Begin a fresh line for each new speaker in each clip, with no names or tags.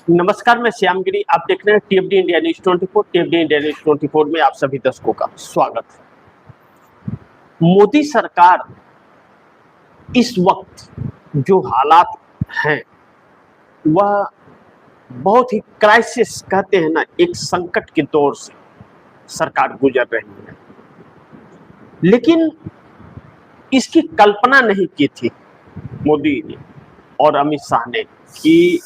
नमस्कार, मैं श्यामगिरी। आप देख रहे हैं टीएफडी इंडिया न्यूज 24। टीएफडी इंडिया न्यूज 24 में आप सभी दर्शकों का स्वागत है। मोदी सरकार इस वक्त जो हालात हैं वह बहुत ही क्राइसिस कहते हैं ना, एक संकट के दौर से सरकार गुजर रही है। लेकिन इसकी कल्पना नहीं की थी मोदी ने और अमित शाह ने कि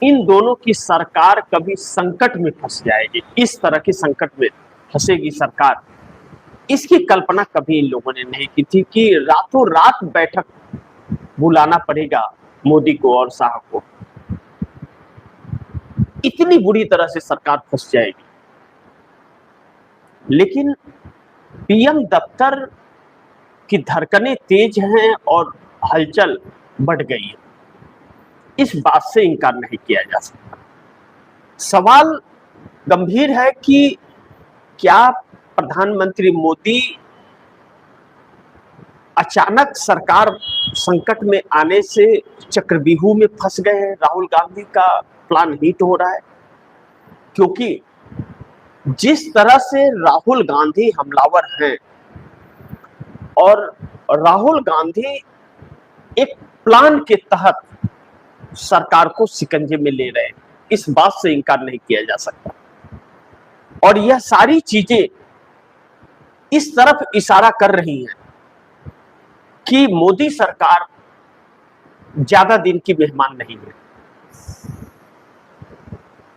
इन दोनों की सरकार कभी संकट में फंस जाएगी, इस तरह के संकट में फंसेगी सरकार। इसकी कल्पना कभी इन लोगों ने नहीं की थी कि रातों रात बैठक बुलाना पड़ेगा मोदी को और शाह को, इतनी बुरी तरह से सरकार फंस जाएगी। लेकिन पीएम दफ्तर की धड़कनें तेज हैं और हलचल बढ़ गई है, इस बात से इनकार नहीं किया जा सकता। सवाल गंभीर है कि क्या प्रधानमंत्री मोदी अचानक सरकार संकट में आने से चक्रव्यूह में फंस गए हैं, राहुल गांधी का प्लान हिट हो रहा है। क्योंकि जिस तरह से राहुल गांधी हमलावर हैं और राहुल गांधी एक प्लान के तहत सरकार को शिकंजे में ले रहे हैं, इस बात से इनकार नहीं किया जा सकता। और यह सारी चीजें इस तरफ इशारा कर रही हैं कि मोदी सरकार ज्यादा दिन की मेहमान नहीं है।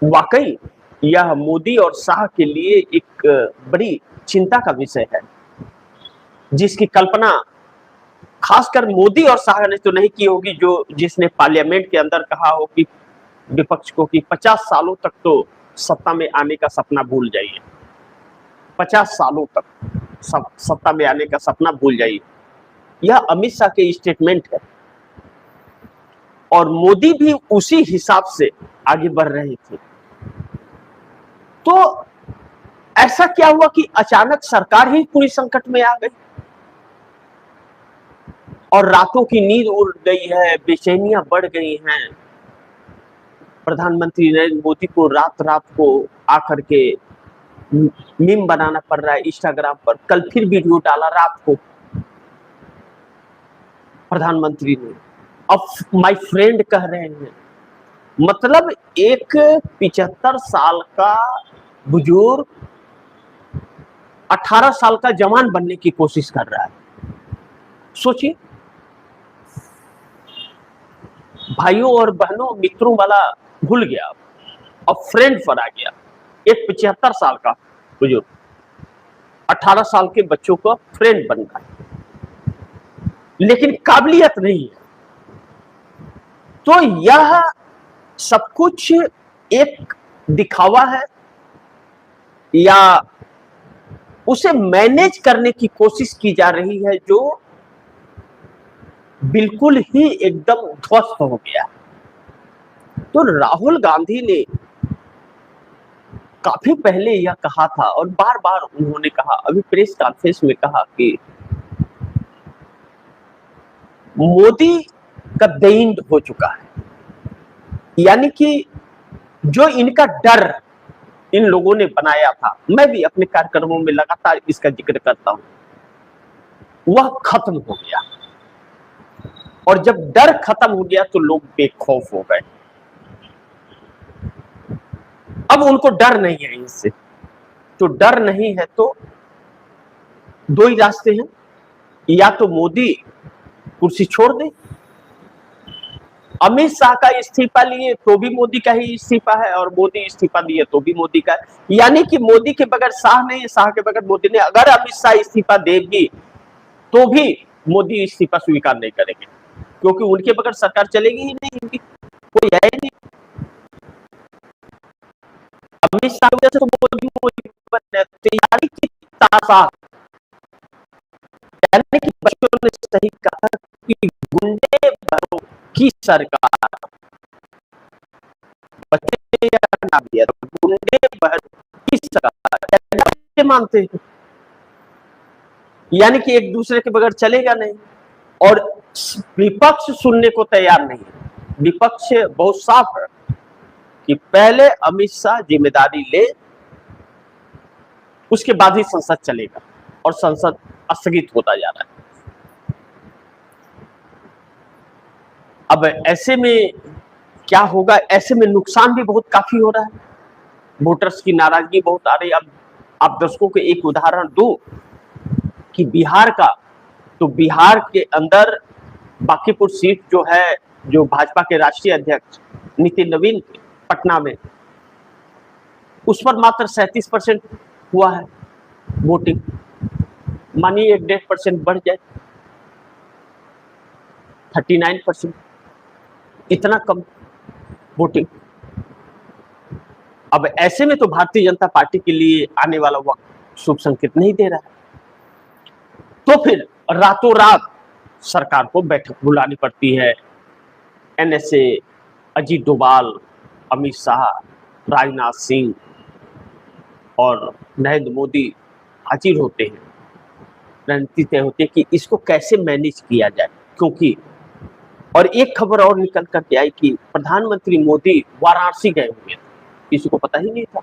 वाकई यह मोदी और शाह के लिए एक बड़ी चिंता का विषय है, जिसकी कल्पना खासकर मोदी और शाह ने तो नहीं की होगी, जिसने पार्लियामेंट के अंदर कहा हो कि विपक्ष को कि 50 सालों तक तो सत्ता में आने का सपना भूल जाइए, 50 सालों तक सत्ता में आने का सपना भूल जाइए। यह अमित शाह के स्टेटमेंट है और मोदी भी उसी हिसाब से आगे बढ़ रहे थे। तो ऐसा क्या हुआ कि अचानक सरकार ही पूरी संकट में आ गई और रातों की नींद उड़ गई है, बेचैनियां बढ़ गई हैं। प्रधानमंत्री नरेंद्र मोदी को रात रात को आकर के मीम बनाना पड़ रहा है इंस्टाग्राम पर। कल फिर वीडियो डाला रात को प्रधानमंत्री ने, अब माय फ्रेंड कह रहे हैं। मतलब एक 75 साल का बुजुर्ग 18 साल का जवान बनने की कोशिश कर रहा है। सोचिए, भाइयों और बहनों मित्रों वाला भूल गया, अब फ्रेंड पर आ गया। एक 75 साल का बुजुर्ग 18 साल के बच्चों का फ्रेंड बन रहा है, लेकिन काबिलियत नहीं है। तो यह सब कुछ एक दिखावा है या उसे मैनेज करने की कोशिश की जा रही है, जो बिल्कुल ही एकदम ध्वस्त हो गया। तो राहुल गांधी ने काफी पहले यह कहा था और बार बार उन्होंने कहा, अभी प्रेस कॉन्फ्रेंस में कहा कि मोदी का द एंड हो चुका है। यानी कि जो इनका डर इन लोगों ने बनाया था, मैं भी अपने कार्यक्रमों में लगातार इसका जिक्र करता हूं, वह खत्म हो गया। और जब डर खत्म हो गया तो लोग बेखौफ हो गए। अब उनको डर नहीं है इनसे। तो डर नहीं है तो दो ही रास्ते हैं, या तो मोदी कुर्सी छोड़ दे, अमित शाह का इस्तीफा लिए तो भी मोदी का ही इस्तीफा है और मोदी इस्तीफा दिए तो भी मोदी का है। यानी कि मोदी के बगैर शाह नहीं, शाह के बगैर मोदी नहीं। अगर अमित शाह इस्तीफा देगी तो भी मोदी इस्तीफा स्वीकार नहीं करेंगे, क्योंकि उनके बगैर सरकार चलेगी ही नहीं, कोई है ही नहीं। अमित शाह की वजह से तो मोदी तैयारी की तासा। यानी कि बच्चों ने सही कहा कि गुंडे भरो की सरकार, बच्चे नाम दिया तो गुंडे भरो की सरकार मानते हैं। यानी कि एक दूसरे के बगैर चलेगा नहीं। और विपक्ष सुनने को तैयार नहीं है, विपक्ष बहुत साफ है। कि पहले अमित शाह जिम्मेदारी ले, उसके बाद ही संसद चलेगा, और संसद स्थगित होता जा रहा है। अब ऐसे में क्या होगा? ऐसे में नुकसान भी बहुत काफी हो रहा है, वोटर्स की नाराजगी बहुत आ रही है। अब आप दर्शकों को एक उदाहरण दूं कि बिहार का, तो बिहार के अंदर बांकीपुर सीट जो है, जो भाजपा के राष्ट्रीय अध्यक्ष नितिन नवीन पटना में, उस पर मात्र 37% हुआ है वोटिंग। मानिए 1.5% बढ़ जाए, 39%, इतना कम वोटिंग। अब ऐसे में तो भारतीय जनता पार्टी के लिए आने वाला वक्त शुभ संकेत नहीं दे रहा है। तो फिर रातों रात सरकार को बैठक बुलानी पड़ती है। एनएसए, अजीत डोभाल, अमित शाह, राजनाथ सिंह और नरेंद्र मोदी हाजिर होते हैं। रणनीति तय होती है कि इसको कैसे मैनेज किया जाए, क्योंकि और एक खबर और निकल करके आई कि प्रधानमंत्री मोदी वाराणसी गए हुए थे, किसी को पता ही नहीं था,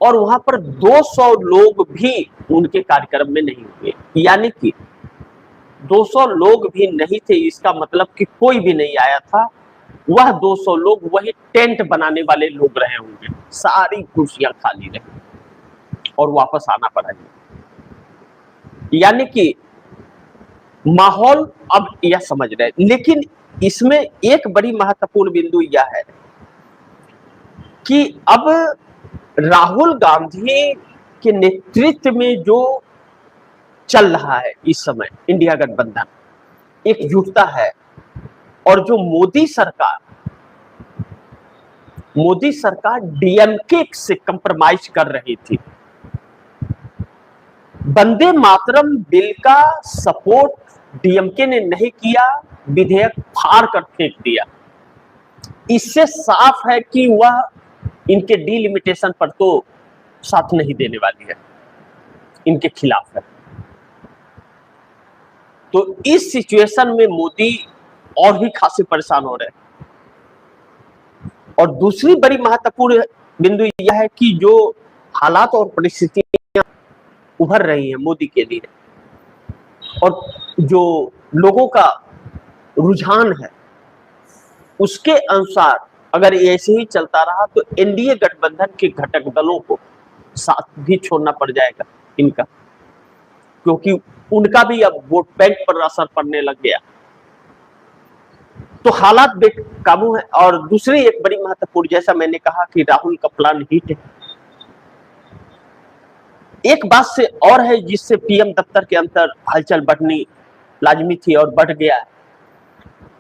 और वहां पर 200 लोग भी उनके कार्यक्रम में नहीं हुए। यानी कि 200 लोग भी नहीं थे, इसका मतलब कि कोई भी नहीं आया था। वह 200 लोग वही टेंट बनाने वाले लोग रहे होंगे, सारी कुर्सियां खाली रही और वापस आना पड़ा। यानी कि माहौल अब यह समझ रहे, लेकिन इसमें एक बड़ी महत्वपूर्ण बिंदु यह है कि अब राहुल गांधी के नेतृत्व में जो चल रहा है इस समय इंडिया गठबंधन, एकजुटता है, और जो मोदी सरकार डीएमके से कंप्रोमाइज कर रही थी। वंदे मातरम बिल का सपोर्ट डीएमके ने नहीं किया, विधेयक फाड़ कर फेंक दिया। इससे साफ है कि वह इनके डिलिमिटेशन पर तो साथ नहीं देने वाली है, इनके खिलाफ है। तो इस सिचुएशन में मोदी और भी खासे परेशान हो रहे हैं। और दूसरी बड़ी महत्वपूर्ण बिंदु यह है कि जो हालात और परिस्थितियां उभर रही हैं मोदी के लिए, और जो लोगों का रुझान है, उसके अनुसार अगर ऐसे ही चलता रहा तो एनडीए गठबंधन के घटक दलों को साथ भी छोड़ना पड़ जाएगा इनका, क्योंकि उनका भी अब वोट बैंक पर असर पड़ने लग गया। तो हालात बेकाबू है। और दूसरी एक बड़ी महत्वपूर्ण, जैसा मैंने कहा कि राहुल का प्लान हिट है। एक बात से और है जिससे पीएम दफ्तर के अंदर हलचल बढ़नी लाजमी थी और बढ़ गया है,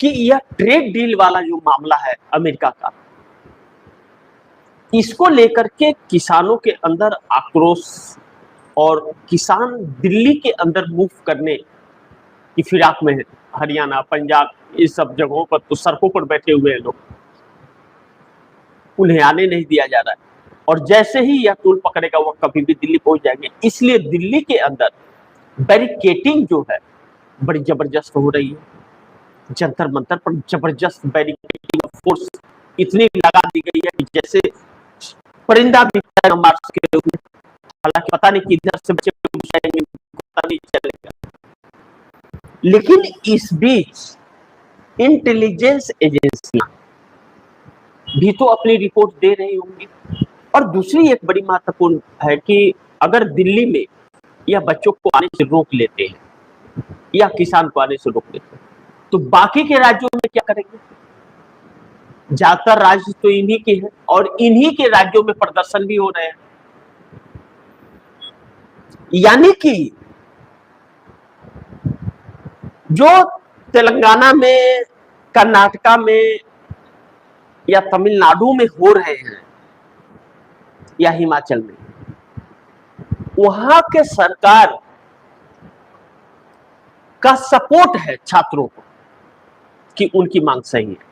कि यह ट्रेड डील वाला जो मामला है अमेरिका का, इसको लेकर के किसानों के अंदर आक्रोश, और किसान दिल्ली के अंदर मूव करने की फिराक में है। हरियाणा, पंजाब, इस सब जगहों पर तो सड़कों पर बैठे हुए हैं लोग, उन्हें आने नहीं दिया जा रहा है। और जैसे ही यह टूल पकड़ेगा वह कभी भी दिल्ली पहुंच जाएंगे। इसलिए दिल्ली के अंदर बैरिकेटिंग जो है बड़ी जबरदस्त हो रही है। जंतर मंतर पर जबरदस्त बैरिकेटिंग फोर्स इतनी लगा दी गई है कि जैसे परिंदा भी मार सके। हालांकि पता नहीं किधर से बच्चे पता नहीं चलेगा। लेकिन इस बीच इंटेलिजेंस एजेंसियां भी तो अपनी रिपोर्ट दे रही होंगी। और दूसरी एक बड़ी महत्वपूर्ण है कि अगर दिल्ली में या बच्चों को आने से रोक लेते हैं या किसान को आने से रोक लेते हैं, तो बाकी के राज्यों में क्या करेंगे? ज्यादातर राज्य तो इन्हीं के हैं, और इन्हीं के राज्यों में प्रदर्शन भी हो रहे हैं। यानी कि जो तेलंगाना में, कर्नाटका में या तमिलनाडु में हो रहे हैं या हिमाचल में, वहां के सरकार का सपोर्ट है छात्रों को कि उनकी मांग सही है।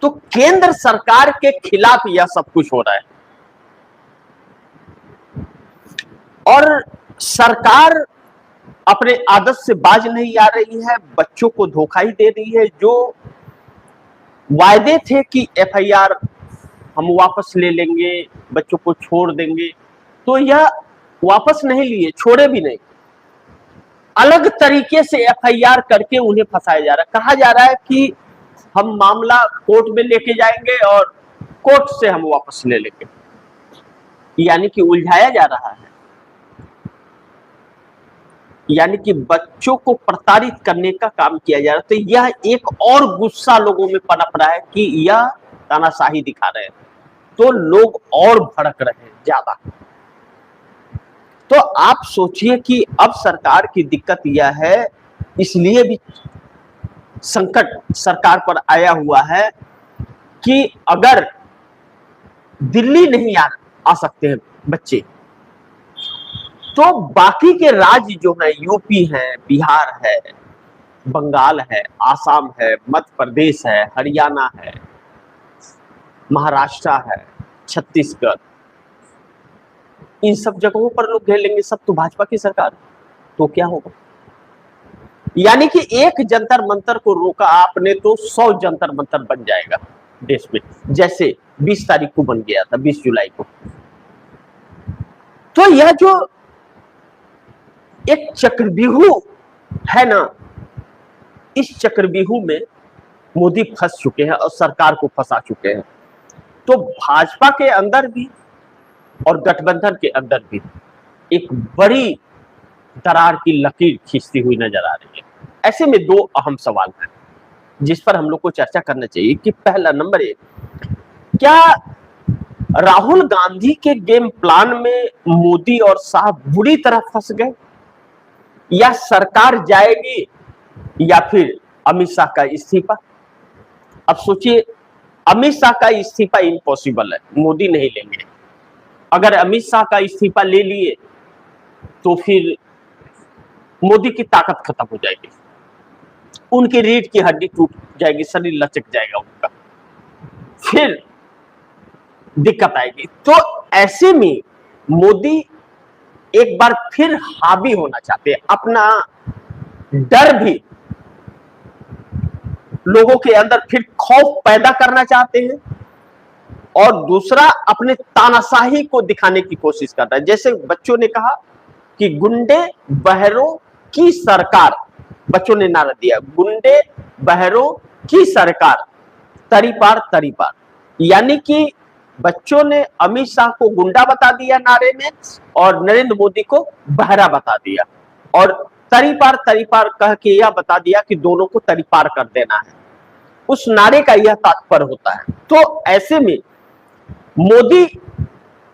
तो केंद्र सरकार के खिलाफ यह सब कुछ हो रहा है, और सरकार अपने आदत से बाज नहीं आ रही है, बच्चों को धोखा ही दे रही है। जो वायदे थे कि एफआईआर हम वापस ले लेंगे, बच्चों को छोड़ देंगे, तो यह वापस नहीं लिए, छोड़े भी नहीं, अलग तरीके से एफआईआर करके उन्हें फंसाया जा रहा है। कहा जा रहा है कि हम मामला कोर्ट में लेके जाएंगे और कोर्ट से हम वापस ले लेंगे, यानी कि उलझाया जा रहा है, यानी कि बच्चों को प्रताड़ित करने का काम किया जा रहा है। तो यह एक और गुस्सा लोगों में पनप रहा है कि यह तानाशाही दिखा रहे हैं, तो लोग और भड़क रहे हैं ज्यादा। तो आप सोचिए कि अब सरकार की दिक्कत यह है, इसलिए भी संकट सरकार पर आया हुआ है कि अगर दिल्ली नहीं आ सकते हैं बच्चे, तो बाकी के राज्य जो है, यूपी है, बिहार है, बंगाल है, आसाम है, मध्य प्रदेश है, हरियाणा है, महाराष्ट्र है, छत्तीसगढ़, इन सब जगहों पर लोग घेर लेंगे। सब तो भाजपा की सरकार, तो क्या होगा? यानी कि एक जंतर मंतर को रोका आपने तो 100 जंतर मंतर बन जाएगा देश में, जैसे 20 तारीख को बन गया था, 20 जुलाई को। तो यह जो एक चक्रव्यूह है ना, इस चक्रव्यूह में मोदी फंस चुके हैं और सरकार को फंसा चुके हैं। तो भाजपा के अंदर भी और गठबंधन के अंदर भी एक बड़ी दरार की लकीर खींचती हुई नजर आ रही है। ऐसे में दो अहम सवाल हैं जिस पर हम लोग को चर्चा करना चाहिए कि पहला नंबर 1, क्या राहुल गांधी के गेम प्लान में मोदी और शाह बुरी तरह फंस गए, या सरकार जाएगी, या फिर अमित शाह का इस्तीफा? अब सोचिए, अमित शाह का इस्तीफा इम्पॉसिबल है, मोदी नहीं लेंगे। अगर अमित शाह का इस्तीफा ले लिए तो फिर मोदी की ताकत खत्म हो जाएगी, उनकी रीढ़ की हड्डी टूट जाएगी, शरीर लचक जाएगा उनका, फिर दिक्कत आएगी। तो ऐसे में मोदी एक बार फिर हावी होना चाहते हैं, अपना डर भी लोगों के अंदर फिर खौफ पैदा करना चाहते हैं, और दूसरा अपने तानाशाही को दिखाने की कोशिश करता है। जैसे बच्चों ने कहा कि गुंडे बहरों की सरकार, बच्चों ने नारा दिया, गुंडे बहरों की सरकार, तरीपार तरीपार, यानी कि बच्चों ने अमित शाह को गुंडा बता दिया नारे में, और नरेंद्र मोदी को बहरा बता दिया, और तरीपार तरीपार कह के यह बता दिया कि दोनों को तरीपार कर देना है। उस नारे का यह तात्पर्य होता है। तो ऐसे में मोदी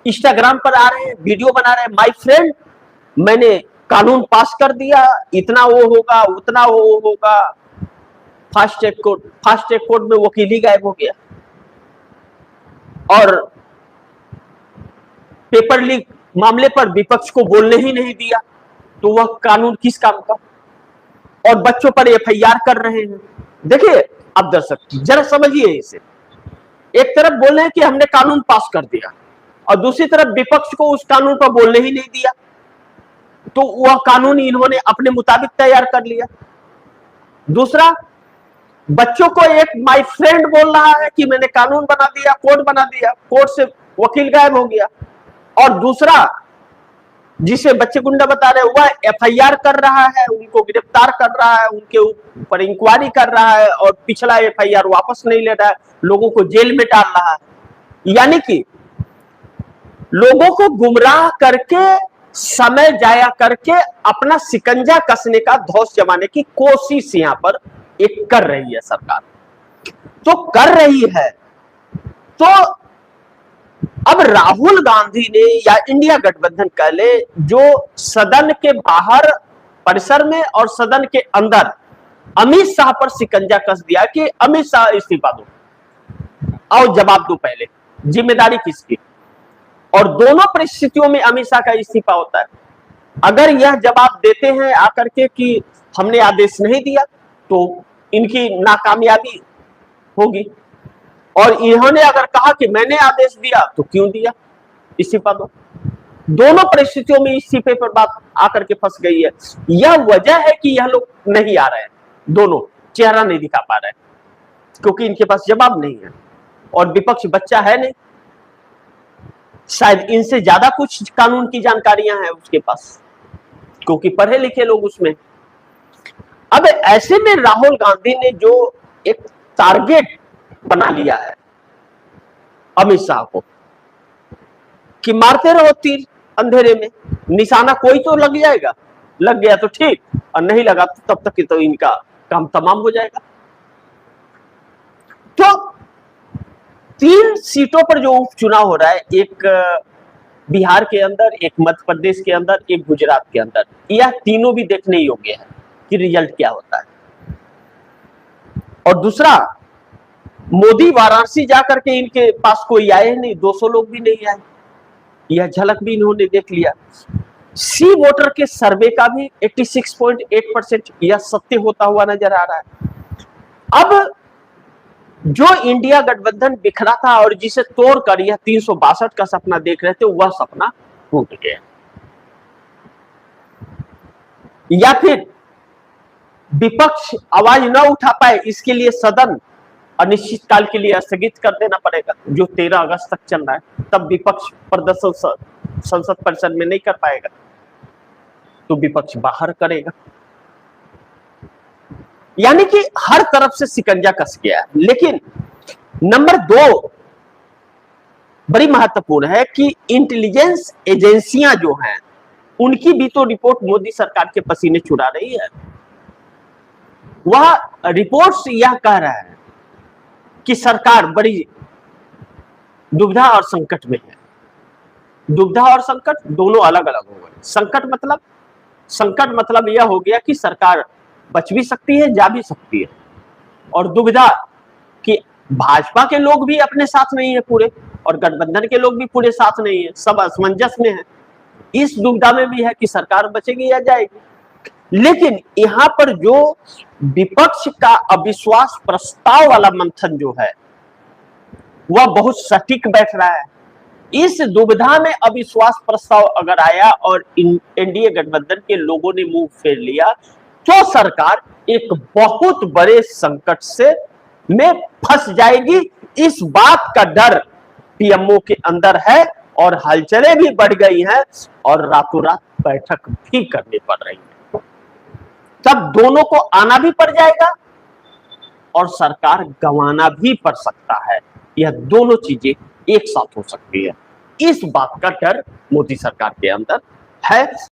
इंस्टाग्राम पर आ रहे हैं, वीडियो बना रहे हैं, माय फ्रेंड मैंने कानून पास कर दिया, इतना वो होगा, उतना वो होगा, फास्ट ट्रैक कोर्ट में वकील ही गायब हो गया, और पेपर लीक मामले पर विपक्ष को बोलने ही नहीं दिया, तो वह कानून किस काम का? और बच्चों पर एफआईआर कर रहे हैं। देखिए अब दर्शक जरा समझिए इसे, एक तरफ बोल रहे हैं कि हमने कानून पास कर दिया, और दूसरी तरफ विपक्ष को उस कानून पर बोलने ही नहीं दिया, तो वह कानून इन्होंने अपने मुताबिक तैयार कर लिया। दूसरा, बच्चों को एक माय फ्रेंड बोल रहा है कि मैंने कानून बना दिया, कोर्ट बना दिया, कोर्ट से वकील गायब हो गया, और दूसरा जिसे बच्चे गुंडा बता रहे वह एफआईआर कर रहा है, उनको गिरफ्तार कर रहा है, उनके ऊपर इंक्वायरी कर रहा है, और पिछला एफआईआर वापस नहीं ले रहा है, लोगों को जेल में डाल रहा है। यानी कि लोगों को गुमराह करके, समय जाया करके अपना शिकंजा कसने का, धौंस जमाने की कोशिश यहां पर एक कर रही है सरकार, तो कर रही है। तो अब राहुल गांधी ने या इंडिया गठबंधन कह ले, जो सदन के बाहर परिसर में और सदन के अंदर अमित शाह पर शिकंजा कस दिया कि अमित शाह इस्तीफा दो, आओ जवाब दो, पहले जिम्मेदारी किसकी? और दोनों परिस्थितियों में अमित शाह का इस्तीफा होता है। अगर यह जवाब देते हैं आकर के कि हमने आदेश नहीं दिया, तो इनकी नाकामयाबी होगी, और इन्होंने अगर कहा कि मैंने आदेश दिया, तो क्यों दिया, इस्तीफा दो। दोनों परिस्थितियों में इस्तीफे पर बात आकर के फंस गई है। यह वजह है कि यह लोग नहीं आ रहे हैं, दोनों चेहरा नहीं दिखा पा रहे हैं। क्योंकि इनके पास जवाब नहीं है और विपक्ष बच्चा है नहीं, शायद इनसे ज्यादा कुछ कानून की जानकारियां हैं उसके पास, क्योंकि पढ़े लिखे लोग उसमें। अब ऐसे में राहुल गांधी ने जो एक टारगेट बना लिया है अमित शाह को कि मारते रहो तीर अंधेरे में, निशाना कोई तो लग जाएगा, लग गया तो ठीक, और नहीं लगा तो तब तक तो इनका काम तमाम हो जाएगा। तो 3 सीटों पर जो उपचुनाव हो रहा है, एक बिहार के अंदर, एक मध्य प्रदेश के अंदर, एक गुजरात के अंदर, यह तीनों भी देखने योग्य है कि रिजल्ट क्या होता है। और दूसरा, मोदी वाराणसी जाकर के इनके पास कोई आए नहीं, 200 लोग भी नहीं आए, यह झलक भी इन्होंने देख लिया। सी वोटर के सर्वे का भी 86.8% यह सत्य होता हुआ नजर आ रहा है। अब जो इंडिया गठबंधन बिखरा था और जिसे तोड़कर यह 362 का सपना देख रहे थे, वह सपना टूट गया। या फिर विपक्ष आवाज न उठा पाए, इसके लिए सदन अनिश्चित काल के लिए स्थगित कर देना पड़ेगा, जो 13 अगस्त तक चल रहा है। तब विपक्ष प्रदर्शन संसद परिसर में नहीं कर पाएगा तो विपक्ष बाहर करेगा। यानी कि हर तरफ से शिकंजा कस गया है। लेकिन नंबर 2 बड़ी महत्वपूर्ण है कि इंटेलिजेंस एजेंसियां जो हैं, उनकी भी तो रिपोर्ट मोदी सरकार के पसीने छुड़ा रही है। वह रिपोर्ट्स यह कह रहा है कि सरकार बड़ी दुविधा और संकट में है। दुविधा और संकट दोनों अलग अलग हो गए। संकट मतलब यह हो गया कि सरकार बच भी सकती है, जा भी सकती है, और दुविधा कि भाजपा के लोग भी अपने साथ नहीं है पूरे, और गठबंधन के लोग भी पूरे साथ नहीं है, सब असमंजस में है। इस दुविधा में भी है कि सरकार बचेगी या जाएगी। लेकिन यहां पर जो विपक्ष का अविश्वास प्रस्ताव वाला मंथन जो है, वह बहुत सटीक बैठ रहा है। इस दुविधा में अविश्वास प्रस्ताव अगर आया और एनडीए गठबंधन के लोगों ने मुंह फेर लिया, तो सरकार एक बहुत बड़े संकट से में फंस जाएगी। इस बात का डर पीएमओ के अंदर है और हलचलें भी बढ़ गई हैं और रातों रात बैठक भी करनी पड़ रही है। तब दोनों को आना भी पड़ जाएगा और सरकार गंवाना भी पड़ सकता है। यह दोनों चीजें एक साथ हो सकती है। इस बात का डर मोदी सरकार के अंदर है।